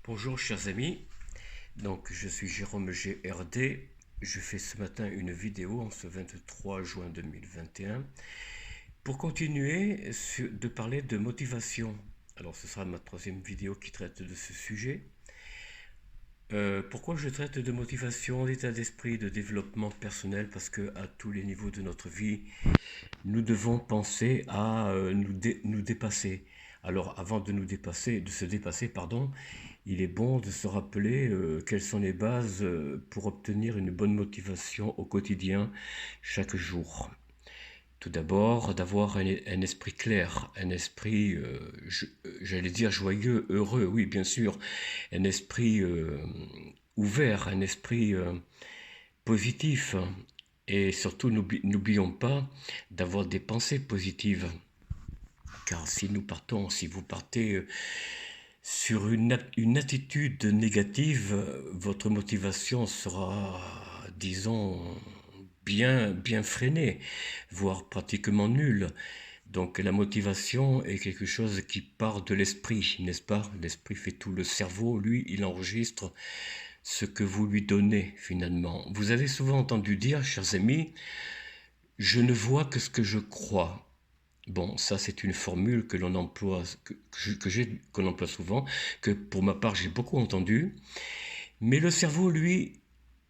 Bonjour chers amis, donc je suis Jérôme GRD, je fais ce matin une vidéo en ce 23 juin 2021 pour continuer de parler de motivation. Alors ce sera ma troisième vidéo qui traite de ce sujet. Pourquoi je traite de motivation, d'état d'esprit, de développement personnel? Parce que à tous les niveaux de notre vie, nous devons penser à nous dépasser. Alors, avant de de se dépasser, pardon, il est bon de se rappeler quelles sont les bases pour obtenir une bonne motivation au quotidien, chaque jour. Tout d'abord, d'avoir un esprit clair, un esprit, j'allais dire joyeux, heureux, oui, bien sûr, un esprit ouvert, un esprit positif. Et surtout, n'oublions pas d'avoir des pensées positives. Car si vous partez sur une attitude négative, votre motivation sera, disons, bien freinée, voire pratiquement nulle. Donc la motivation est quelque chose qui part de l'esprit, n'est-ce pas? L'esprit fait tout. Le cerveau, lui, il enregistre ce que vous lui donnez finalement. Vous avez souvent entendu dire, chers amis, je ne vois que ce que je crois. Bon, ça c'est une formule que l'on emploie, qu'on emploie souvent, que pour ma part j'ai beaucoup entendu. Mais le cerveau, lui,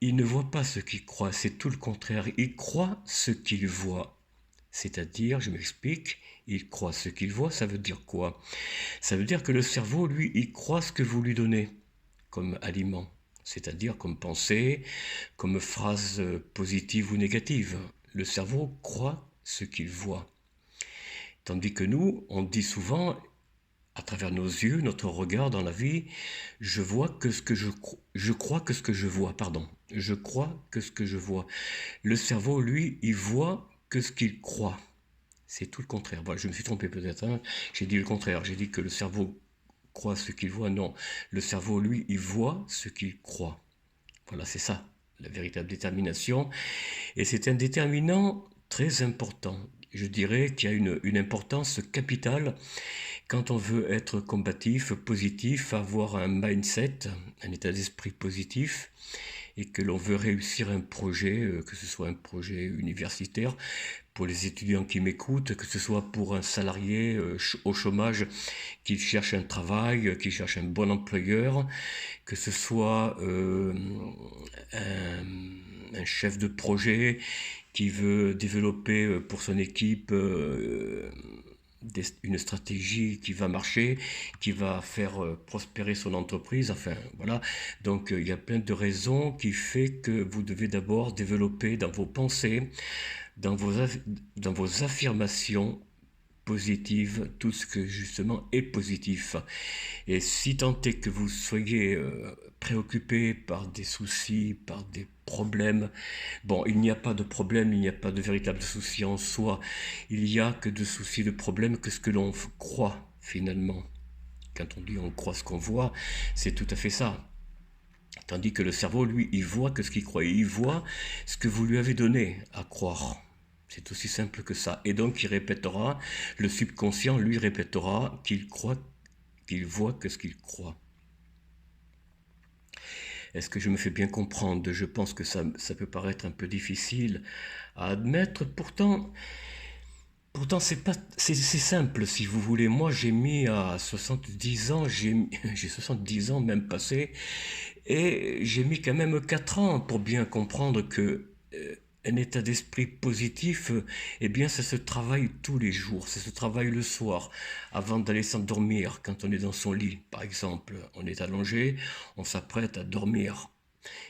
il ne voit pas ce qu'il croit, c'est tout le contraire. Il croit ce qu'il voit. C'est-à-dire, je m'explique, il croit ce qu'il voit, ça veut dire quoi? Ça veut dire que le cerveau, lui, il croit ce que vous lui donnez comme aliment, c'est-à-dire comme pensée, comme phrase positive ou négative. Le cerveau croit ce qu'il voit. Tandis que nous, on dit souvent, à travers nos yeux, notre regard dans la vie, je vois que ce que je crois que ce que je vois, pardon. Je crois que ce que je vois. Le cerveau, lui, il voit que ce qu'il croit. C'est tout le contraire. Voilà, je me suis trompé peut-être, hein. J'ai dit le contraire. J'ai dit que le cerveau croit ce qu'il voit. Non. Le cerveau, lui, il voit ce qu'il croit. Voilà, c'est ça, la véritable détermination. Et c'est un déterminant très important. Je dirais qu'il y a une importance capitale quand on veut être combatif, positif, avoir un mindset, un état d'esprit positif, et que l'on veut réussir un projet, que ce soit un projet universitaire, pour les étudiants qui m'écoutent, que ce soit pour un salarié au chômage qui cherche un travail, qui cherche un bon employeur, que ce soit un chef de projet qui veut développer pour son équipe une stratégie qui va marcher, qui va faire prospérer son entreprise, enfin voilà. Donc il y a plein de raisons qui fait que vous devez d'abord développer dans vos pensées, dans dans vos affirmations positive, tout ce que justement est positif. Et si tant est que vous soyez préoccupé par des soucis, par des problèmes, bon, il n'y a pas de problème, il n'y a pas de véritable souci en soi, il n'y a que de soucis, de problèmes que ce que l'on croit finalement. Quand on dit on croit ce qu'on voit, c'est tout à fait ça. Tandis que le cerveau, lui, il voit que ce qu'il croit. Il voit ce que vous lui avez donné à croire. C'est aussi simple que ça. Et donc, il répétera, le subconscient, lui, répétera qu'il croit, qu'il voit que ce qu'il croit. Est-ce que je me fais bien comprendre? Je pense que ça peut paraître un peu difficile à admettre. Pourtant, c'est simple, si vous voulez. Moi, j'ai mis à 70 ans, j'ai 70 ans même passé, et j'ai mis quand même 4 ans pour bien comprendre que un état d'esprit positif, eh bien, ça se travaille tous les jours, ça se travaille le soir, avant d'aller s'endormir, quand on est dans son lit, par exemple. On est allongé, on s'apprête à dormir.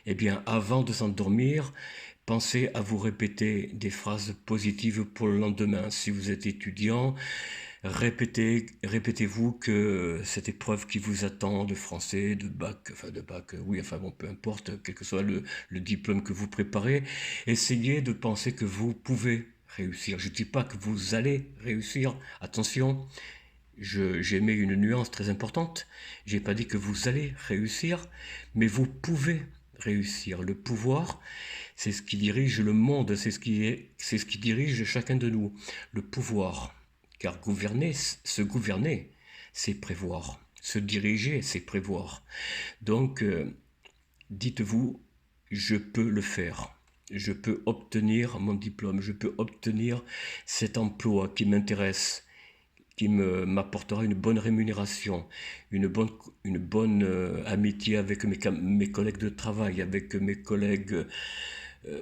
Eh bien, avant de s'endormir, pensez à vous répéter des phrases positives pour le lendemain. Si vous êtes étudiant, répétez-vous que cette épreuve qui vous attend de français, de bac, oui, enfin bon, peu importe, quel que soit le diplôme que vous préparez, essayez de penser que vous pouvez réussir. Je ne dis pas que vous allez réussir, attention, j'ai mis une nuance très importante. J'ai pas dit que vous allez réussir, mais vous pouvez réussir. Le pouvoir, c'est ce qui dirige le monde, c'est ce qui dirige chacun de nous. Le pouvoir. Car gouverner, se gouverner, c'est prévoir. Se diriger, c'est prévoir. Donc, dites-vous, je peux le faire. Je peux obtenir mon diplôme, je peux obtenir cet emploi qui m'intéresse, qui m'apportera une bonne rémunération, une bonne, une bonne amitié avec mes collègues de travail, avec mes collègues,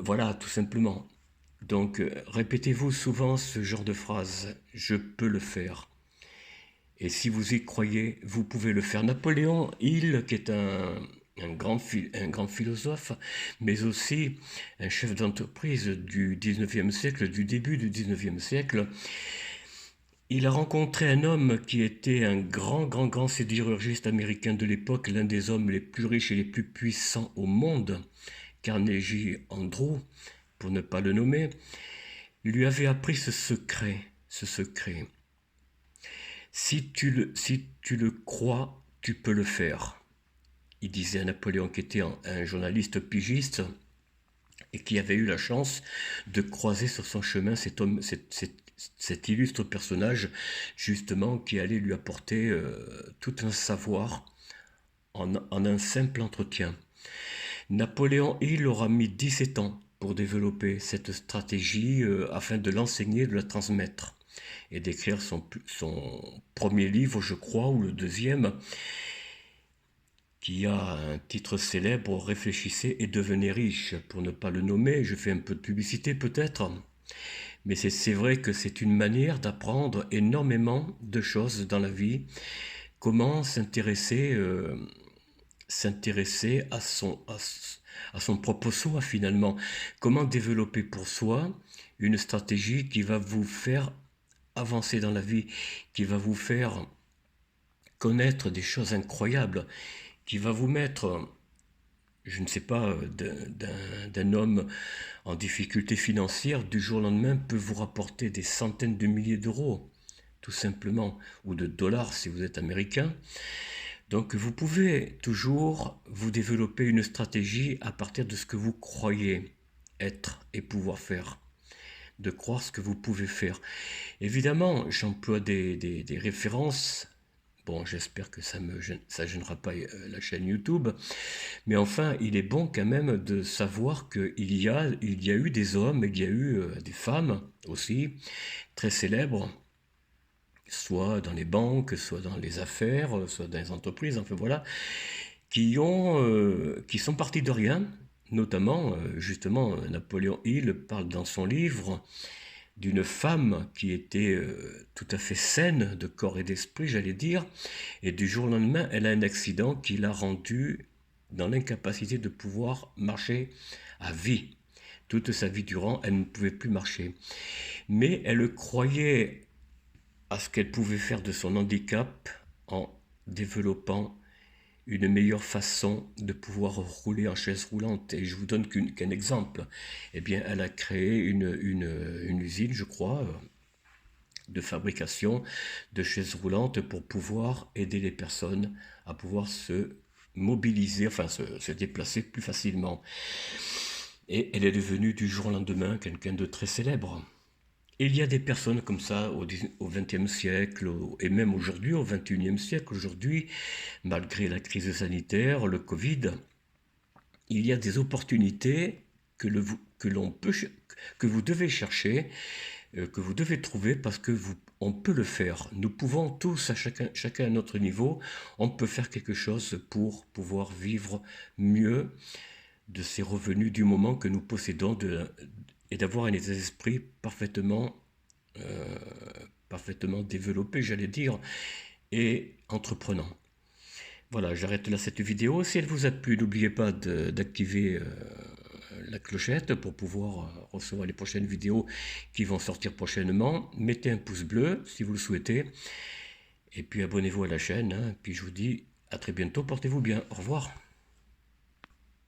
voilà, tout simplement. Donc, répétez-vous souvent ce genre de phrase, je peux le faire. Et si vous y croyez, vous pouvez le faire. Napoléon Hill, qui est un grand philosophe, mais aussi un chef d'entreprise du 19e siècle, du début du 19e siècle, il a rencontré un homme qui était un grand sidérurgiste américain de l'époque, l'un des hommes les plus riches et les plus puissants au monde, Carnegie Andrew, pour ne pas le nommer, lui avait appris ce secret, ce secret. Si tu le crois, tu peux le faire. Il disait à Napoléon, qui était un journaliste pigiste et qui avait eu la chance de croiser sur son chemin cet homme, cet illustre personnage, justement, qui allait lui apporter tout un savoir en un simple entretien. Napoléon Hill aura mis 17 ans pour développer cette stratégie afin de l'enseigner, de la transmettre et d'écrire son premier livre, je crois, ou le deuxième, qui a un titre célèbre, Réfléchissez et devenez riche, pour ne pas le nommer. Je fais un peu de publicité peut-être, mais c'est vrai que c'est une manière d'apprendre énormément de choses dans la vie. Comment s'intéresser à son propre soi finalement. Comment développer pour soi une stratégie qui va vous faire avancer dans la vie, qui va vous faire connaître des choses incroyables, qui va vous mettre, je ne sais pas, d'un homme en difficulté financière, du jour au lendemain, peut vous rapporter des centaines de milliers d'euros, tout simplement, ou de dollars si vous êtes américain. Donc vous pouvez toujours vous développer une stratégie à partir de ce que vous croyez être et pouvoir faire, de croire ce que vous pouvez faire. Évidemment, j'emploie des références. Bon, j'espère que ça gênera pas la chaîne YouTube. Mais enfin, il est bon quand même de savoir il y a eu des hommes, il y a eu des femmes aussi, très célèbres, soit dans les banques, soit dans les affaires, soit dans les entreprises, enfin voilà, qui sont partis de rien. Notamment, justement, Napoléon Hill parle dans son livre d'une femme qui était tout à fait saine de corps et d'esprit, j'allais dire, et du jour au lendemain, elle a un accident qui l'a rendue dans l'incapacité de pouvoir marcher à vie. Toute sa vie durant, elle ne pouvait plus marcher. Mais elle croyait à ce qu'elle pouvait faire de son handicap en développant une meilleure façon de pouvoir rouler en chaise roulante. Et je vous donne qu'un exemple. Eh bien, elle a créé une usine, je crois, de fabrication de chaises roulantes pour pouvoir aider les personnes à pouvoir se mobiliser, enfin se déplacer plus facilement. Et elle est devenue du jour au lendemain quelqu'un de très célèbre. Il y a des personnes comme ça au XXe siècle et même aujourd'hui, au XXIe siècle, aujourd'hui, malgré la crise sanitaire, le Covid, il y a des opportunités que l'on peut, que vous devez chercher, que vous devez trouver parce que on peut le faire. Nous pouvons tous, chacun à notre niveau, on peut faire quelque chose pour pouvoir vivre mieux de ces revenus du moment que nous possédons et d'avoir un état d'esprit euh, parfaitement développé, j'allais dire, et entreprenant. Voilà, j'arrête là cette vidéo. Si elle vous a plu, n'oubliez pas d'activer la clochette pour pouvoir recevoir les prochaines vidéos qui vont sortir prochainement. Mettez un pouce bleu si vous le souhaitez. Et puis abonnez-vous à la chaîne. Hein. Puis je vous dis à très bientôt. Portez-vous bien. Au revoir.